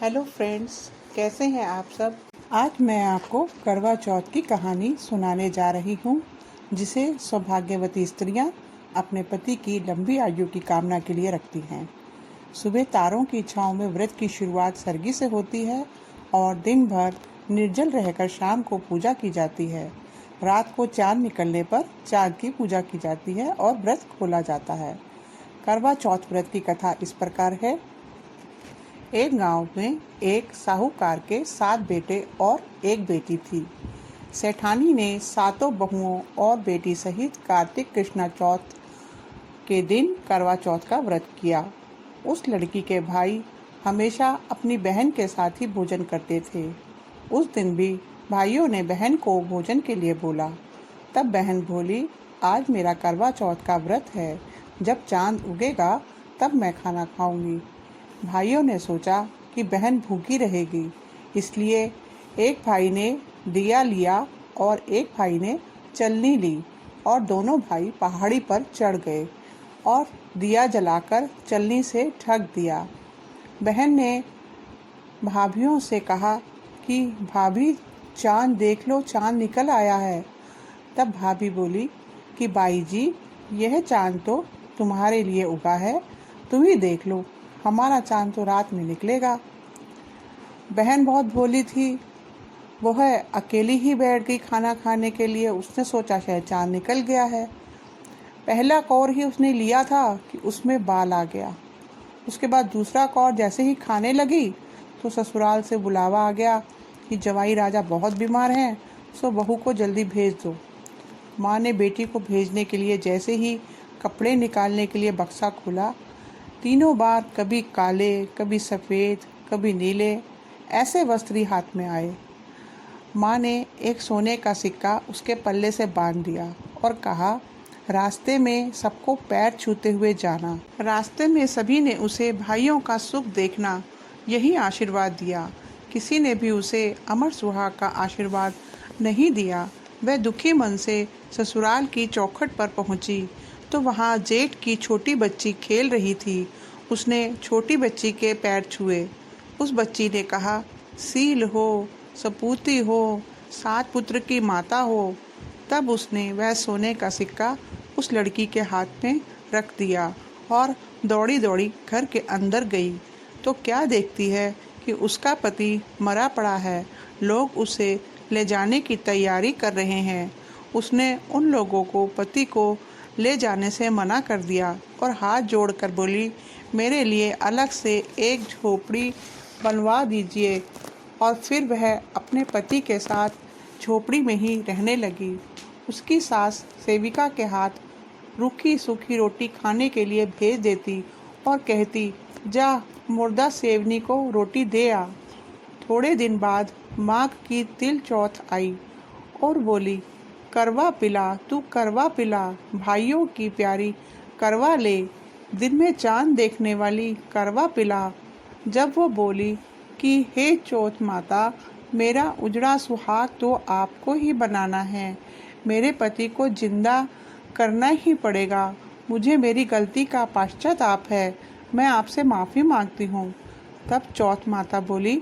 Hello friends, कैसे हैं आप सब। आज मैं आपको करवा चौथ की कहानी सुनाने जा रही हूँ, जिसे सौभाग्यवती स्त्रियाँ अपने पति की लंबी आयु की कामना के लिए रखती हैं। सुबह तारों की छाँव में व्रत की शुरुआत सरगी से होती है और दिन भर निर्जल रहकर शाम को पूजा की जाती है। रात को चाँद निकलने पर चाँद की पूजा की जाती है और व्रत खोला जाता है। करवा चौथ व्रत की कथा इस प्रकार है। एक गांव में एक साहूकार के 7 बेटे और एक बेटी थी। सेठानी ने 7 बहुओं और बेटी सहित कार्तिक कृष्णा चौथ के दिन करवा चौथ का व्रत किया। उस लड़की के भाई हमेशा अपनी बहन के साथ ही भोजन करते थे। उस दिन भी भाइयों ने बहन को भोजन के लिए बोला। तब बहन बोली, आज मेरा करवा चौथ का व्रत है, जब चांद उगेगा तब मैं खाना खाऊंगी। भाइयों ने सोचा कि बहन भूखी रहेगी, इसलिए एक भाई ने दिया लिया और एक भाई ने चलनी ली और दोनों भाई पहाड़ी पर चढ़ गए और दिया जलाकर चलनी से ढक दिया। बहन ने भाभियों से कहा कि भाभी, चांद देख लो, चांद निकल आया है। तब भाभी बोली कि बाई जी, यह चांद तो तुम्हारे लिए उगा है, तुम ही देख लो, हमारा चांद तो रात में निकलेगा। बहन बहुत भोली थी, वह अकेली ही बैठ गई खाना खाने के लिए। उसने सोचा शायद चांद निकल गया है। पहला कौर ही उसने लिया था कि उसमें बाल आ गया। उसके बाद दूसरा कौर जैसे ही खाने लगी तो ससुराल से बुलावा आ गया कि जवाई राजा बहुत बीमार हैं, सो बहू को जल्दी भेज दो। माँ ने बेटी को भेजने के लिए जैसे ही कपड़े निकालने के लिए बक्सा खोला, तीनों बार कभी काले, कभी सफ़ेद, कभी नीले ऐसे वस्त्र ही हाथ में आए। माँ ने एक सोने का सिक्का उसके पल्ले से बांध दिया और कहा, रास्ते में सबको पैर छूते हुए जाना। रास्ते में सभी ने उसे भाइयों का सुख देखना, यही आशीर्वाद दिया। किसी ने भी उसे अमर सुहाग का आशीर्वाद नहीं दिया। वह दुखी मन से ससुराल की चौखट पर पहुंची तो वहाँ जेठ की छोटी बच्ची खेल रही थी। उसने छोटी बच्ची के पैर छुए। उस बच्ची ने कहा, सील हो, सपूती हो, 7 पुत्र की माता हो। तब उसने वह सोने का सिक्का उस लड़की के हाथ में रख दिया और दौड़ी दौड़ी घर के अंदर गई तो क्या देखती है कि उसका पति मरा पड़ा है। लोग उसे ले जाने की तैयारी कर रहे हैं। उसने उन लोगों को पति को ले जाने से मना कर दिया और हाथ जोड़कर बोली, मेरे लिए अलग से एक झोपड़ी बनवा दीजिए। और फिर वह अपने पति के साथ झोपड़ी में ही रहने लगी। उसकी सास सेविका के हाथ रूखी सूखी रोटी खाने के लिए भेज देती और कहती, जा मुर्दा सेवनी को रोटी दे आ। थोड़े दिन बाद माघ की तिल चौथ आई और बोली, करवा पिला, तू करवा पिला, भाइयों की प्यारी करवा ले, दिन में चांद देखने वाली करवा पिला। जब वो बोली कि हे चौथ माता, मेरा उजड़ा सुहाग तो आपको ही बनाना है, मेरे पति को जिंदा करना ही पड़ेगा, मुझे मेरी गलती का पश्चाताप है, मैं आपसे माफ़ी मांगती हूँ। तब चौथ माता बोली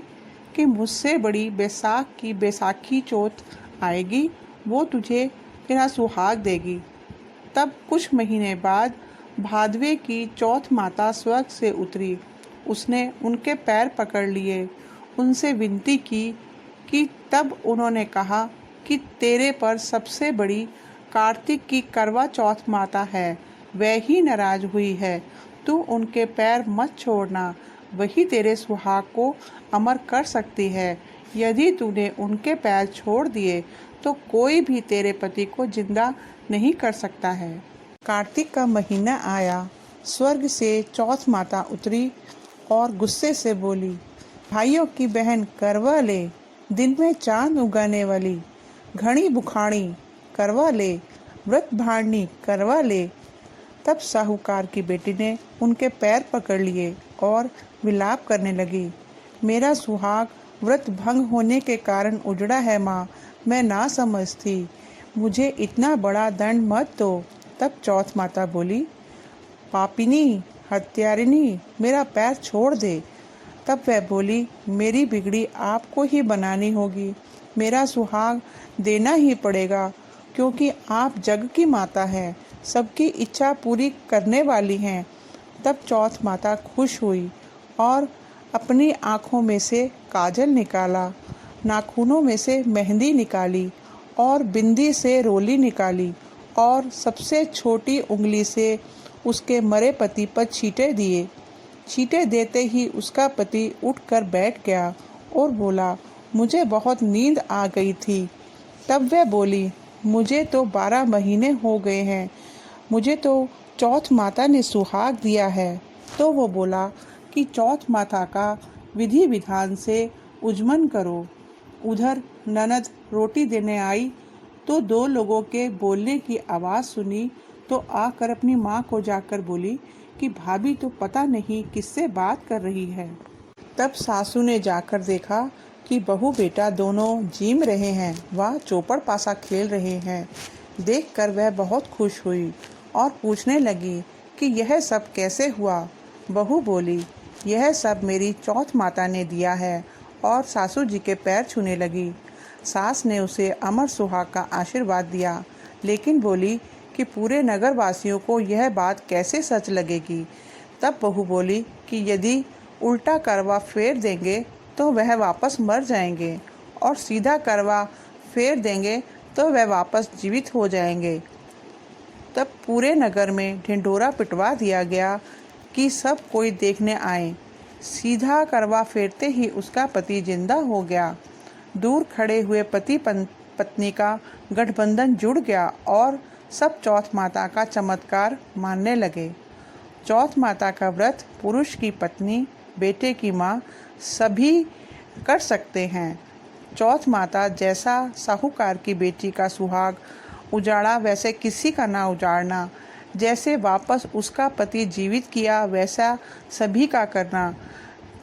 कि मुझसे बड़ी बैसाख की बैसाखी चौथ आएगी, वो तुझे तेरा सुहाग देगी। तब कुछ महीने बाद भादवे की चौथ माता स्वर्ग से उतरी। उसने उनके पैर पकड़ लिए, उनसे विनती की कि तब उन्होंने कहा कि तेरे पर सबसे बड़ी कार्तिक की करवा चौथ माता है, वह ही नाराज हुई है, तू उनके पैर मत छोड़ना, वही तेरे सुहाग को अमर कर सकती है। यदि तूने उनके पैर छोड़ दिए तो कोई भी तेरे पति को जिंदा नहीं कर सकता है। कार्तिक का महीना आया। स्वर्ग से चौथ माता उतरी और गुस्से से बोली, भाइयों की बहन करवा ले, दिन में चांद उगाने वाली, घड़ी बुखाड़ी करवा ले, व्रत भाड़नी करवा ले। तब साहूकार की बेटी ने उनके पैर पकड़ लिए और विलाप करने लगी, मेरा सुहाग व्रत भंग होने के कारण उजड़ा है माँ, मैं ना समझ थी, मुझे इतना बड़ा दंड मत दो। तब चौथ माता बोली, पापिनी, हत्यारिनी, मेरा पैर छोड़ दे, तब वह बोली, मेरी बिगड़ी आपको ही बनानी होगी, मेरा सुहाग देना ही पड़ेगा, क्योंकि आप जग की माता हैं, सबकी इच्छा पूरी करने वाली हैं। तब चौथ माता खुश हुई और अपनी आँखों में से काजल निकाला, नाखूनों में से मेहंदी निकाली और बिंदी से रोली निकाली और सबसे छोटी उंगली से उसके मरे पति पर छींटे दिए। छींटे देते ही उसका पति उठकर बैठ गया और बोला, मुझे बहुत नींद आ गई थी। तब वह बोली, मुझे तो 12 महीने हो गए हैं, मुझे तो चौथ माता ने सुहाग दिया है। तो वो बोला कि चौथ माता का विधि विधान से उजमन करो। उधर ननद रोटी देने आई तो 2 लोगों के बोलने की आवाज़ सुनी, तो आकर अपनी माँ को जाकर बोली कि भाभी तो पता नहीं किससे बात कर रही है। तब सासू ने जाकर देखा कि बहू बेटा दोनों जीम रहे हैं, वह चौपड़ पासा खेल रहे हैं। देखकर वह बहुत खुश हुई और पूछने लगी कि यह सब कैसे हुआ। बहू बोली, यह सब मेरी चौथ माता ने दिया है, और सासू जी के पैर छूने लगी। सास ने उसे अमर सुहाग का आशीर्वाद दिया, लेकिन बोली कि पूरे नगर वासियों को यह बात कैसे सच लगेगी। तब बहू बोली कि यदि उल्टा करवा फेर देंगे तो वह वापस मर जाएंगे, और सीधा करवा फेर देंगे तो वह वापस जीवित हो जाएंगे। तब पूरे नगर में ढिंढोरा पिटवा दिया गया कि सब कोई देखने आए। सीधा करवा फेरते ही उसका पति जिंदा हो गया। दूर खड़े हुए पति पत्नी का गठबंधन जुड़ गया और सब चौथ माता का चमत्कार मानने लगे। चौथ माता का व्रत पुरुष की पत्नी, बेटे की माँ सभी कर सकते हैं। चौथ माता जैसा साहूकार की बेटी का सुहाग उजाड़ा वैसे किसी का ना उजाड़ना, जैसे वापस उसका पति जीवित किया वैसा सभी का करना,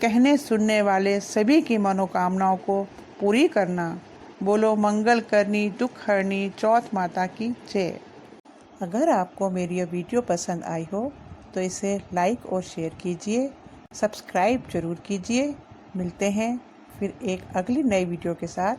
कहने सुनने वाले सभी की मनोकामनाओं को पूरी करना। बोलो मंगल करनी दुख हरनी चौथ माता की जय। अगर आपको मेरी यह वीडियो पसंद आई हो तो इसे लाइक और शेयर कीजिए, सब्सक्राइब जरूर कीजिए। मिलते हैं फिर एक अगली नई वीडियो के साथ।